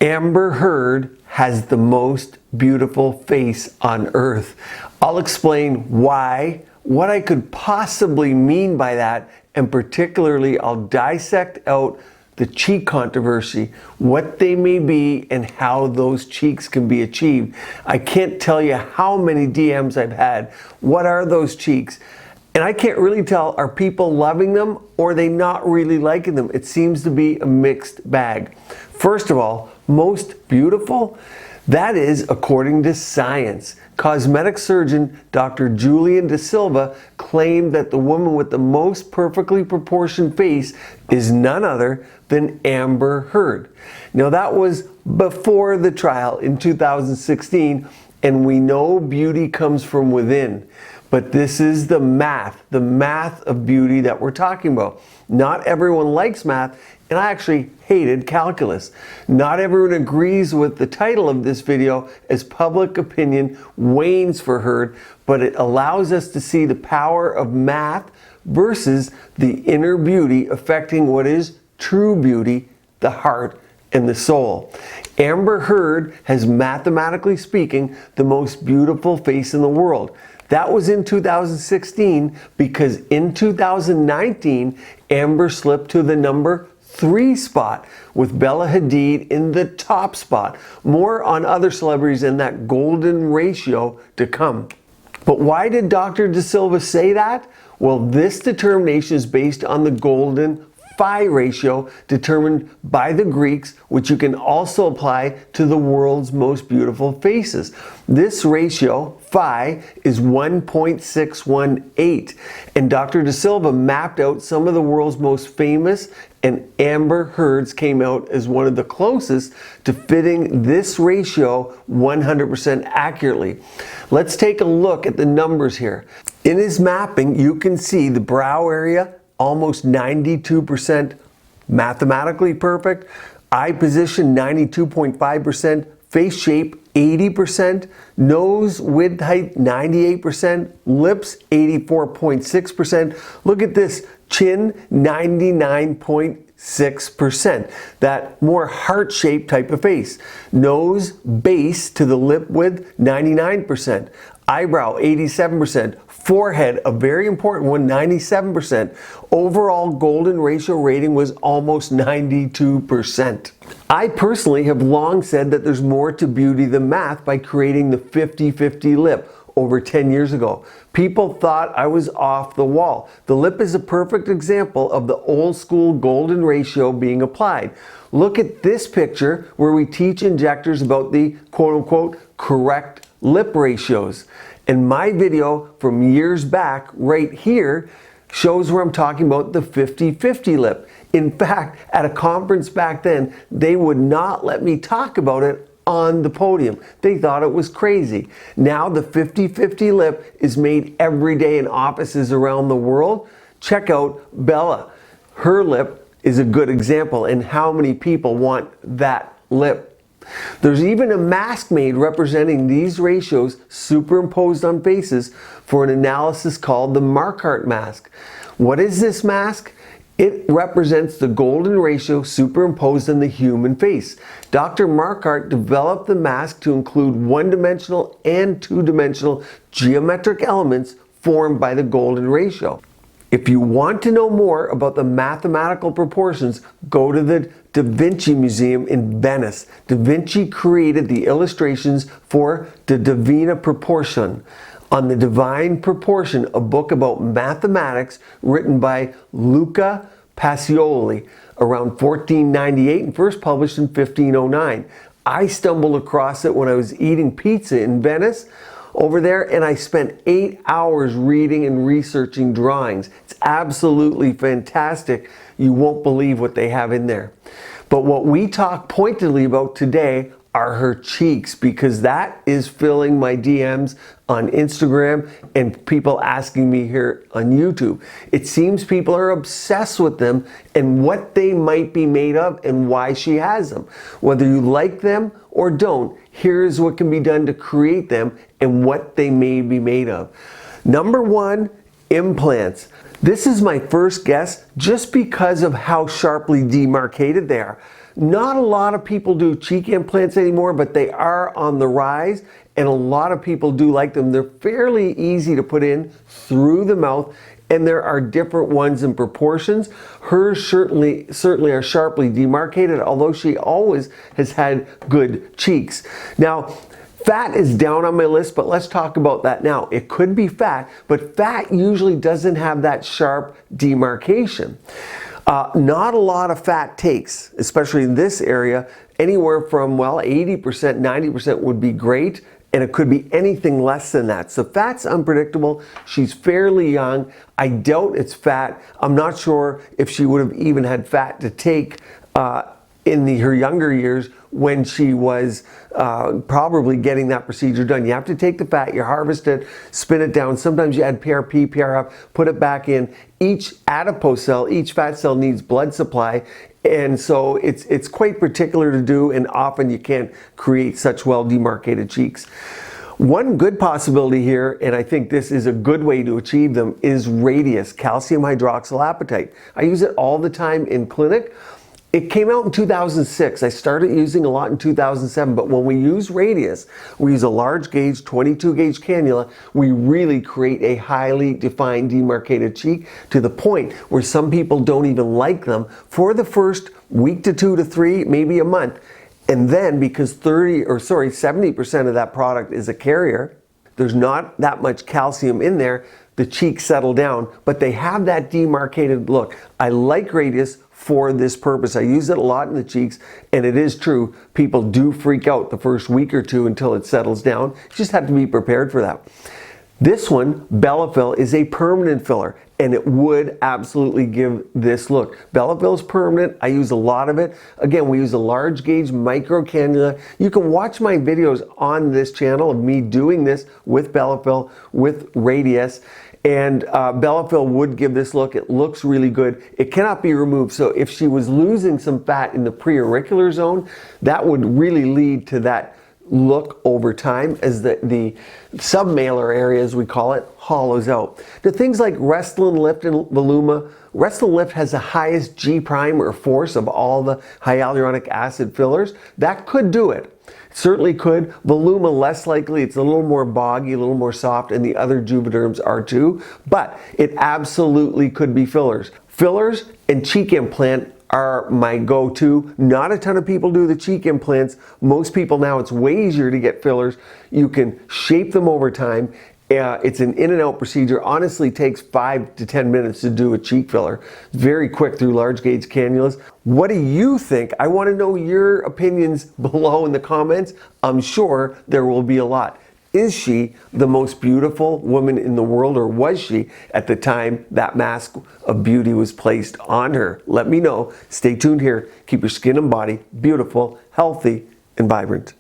Amber Heard has the most beautiful face on earth. I'll explain why, what I could possibly mean by that, and particularly I'll dissect out the cheek controversy, what they may be and how those cheeks can be achieved. I can't tell you how many DMs I've had. What are those cheeks? And I can't really tell, are people loving them or are they not really liking them? It seems to be a mixed bag. First of all, most beautiful? That is according to science. Cosmetic surgeon Dr. Julian De Silva claimed that the woman with the most perfectly proportioned face is none other than Amber Heard. Now that was before the trial in 2016, and we know beauty comes from within. But this is the math of beauty that we're talking about. Not everyone likes math, and I actually hated calculus. Not everyone agrees with the title of this video as public opinion wanes for Heard, but it allows us to see the power of math versus the inner beauty affecting what is true beauty, the heart and the soul. Amber Heard has, mathematically speaking, the most beautiful face in the world. That was in 2016 because in 2019, Amber slipped to the number 3 spot with Bella Hadid in the top spot. More on other celebrities and that golden ratio to come. But why did Dr. De Silva say that? Well, this determination is based on the golden phi ratio determined by the Greeks, which you can also apply to the world's most beautiful faces. This ratio, phi, is 1.618, and Dr. De Silva mapped out some of the world's most famous, and Amber Heard's came out as one of the closest to fitting this ratio 100% accurately. Let's take a look at the numbers here. In his mapping, you can see the brow area, almost 92% mathematically perfect, eye position 92.5%, face shape 80%, nose width height 98%, lips 84.6%. Look at this, chin 99.6%. That more heart-shaped type of face. Nose base to the lip width 99%. Eyebrow 87%. Forehead, a very important one, 97%. Overall golden ratio rating was almost 92%. I personally have long said that there's more to beauty than math by creating the 50-50 lip over 10 years ago. People thought I was off the wall. The lip is a perfect example of the old school golden ratio being applied. Look at this picture where we teach injectors about the quote-unquote correct lip ratios. And my video from years back right here shows where I'm talking about the 50-50 lip. In fact, at a conference back then, they would not let me talk about it on the podium. They thought it was crazy. Now the 50-50 lip is made every day in offices around the world. Check out Bella. Her lip is a good example, and how many people want that lip. There's even a mask made representing these ratios superimposed on faces for an analysis called the Marquardt mask. What is this mask? It represents the golden ratio superimposed on the human face. Dr. Marquardt developed the mask to include one-dimensional and two-dimensional geometric elements formed by the golden ratio. If you want to know more about the mathematical proportions, go to the Da Vinci Museum in Venice. Da Vinci created the illustrations for the Divina Proportion. On the Divine Proportion, a book about mathematics written by Luca Pacioli around 1498 and first published in 1509. I stumbled across it when I was eating pizza in Venice over there, and I spent 8 hours reading and researching drawings. It's absolutely fantastic. You won't believe what they have in there. But what we talk pointedly about today are her cheeks, because that is filling my DMs on Instagram and people asking me here on YouTube. It seems people are obsessed with them and what they might be made of and why she has them. Whether you like them or don't, here's what can be done to create them and what they may be made of. Number one, implants. This is my first guess just because of how sharply demarcated they are. Not a lot of people do cheek implants anymore, but they are on the rise, and a lot of people do like them. They're fairly easy to put in through the mouth, and there are different ones in proportions. Hers certainly are sharply demarcated, although she always has had good cheeks. Now, fat is down on my list, but let's talk about that now. It could be fat, but fat usually doesn't have that sharp demarcation. Not a lot of fat takes, especially in this area, anywhere from, well, 80%, 90% would be great, and it could be anything less than that. So fat's unpredictable. She's fairly young. I doubt it's fat. I'm not sure if she would have even had fat to take in her younger years when she was probably getting that procedure done. You have to take the fat, you harvest it, spin it down. Sometimes you add PRP, PRF, put it back in. Each adipose cell, each fat cell needs blood supply, and so it's quite particular to do, and often you can't create such well demarcated cheeks. One good possibility here, and I think this is a good way to achieve them, is Radius, calcium hydroxylapatite. I use it all the time in clinic. It came out in 2006. I started using a lot in 2007, but when we use Radius, we use a large gauge, 22 gauge cannula, we really create a highly defined demarcated cheek to the point where some people don't even like them for the first week to 2 to 3, maybe a month. And then because 70% of that product is a carrier, there's not that much calcium in there, the cheeks settle down, but they have that demarcated look. I like Radius for this purpose. I use it a lot in the cheeks, and it is true, people do freak out the first week or two until it settles down. You just have to be prepared for that. This one, Bellafill, is a permanent filler, and it would absolutely give this look. Bellafill is permanent. I use a lot of it. Again, we use a large gauge micro cannula. You can watch my videos on this channel of me doing this with Bellafill, with Radius. And Bellafill would give this look. It looks really good. It cannot be removed. So if she was losing some fat in the preauricular zone, that would really lead to that look over time as the submalar area, as we call it, hollows out. The things like Restylane Lift and Voluma, Restylane Lift has the highest G prime or force of all the hyaluronic acid fillers. That could do it. Certainly could. Voluma less likely. It's a little more boggy, a little more soft, and the other Juvederms are too, but it absolutely could be fillers. Fillers and cheek implant are my go-to. Not a ton of people do the cheek implants. Most people now, it's way easier to get fillers. You can shape them over time. It's an in and out procedure. Honestly, takes 5 to 10 minutes to do a cheek filler. Very quick through large gauge cannulas. What do you think? I want to know your opinions below in the comments. I'm sure there will be a lot. Is she the most beautiful woman in the world, or was she at the time that mask of beauty was placed on her? Let me know. Stay tuned here. Keep your skin and body beautiful, healthy, and vibrant.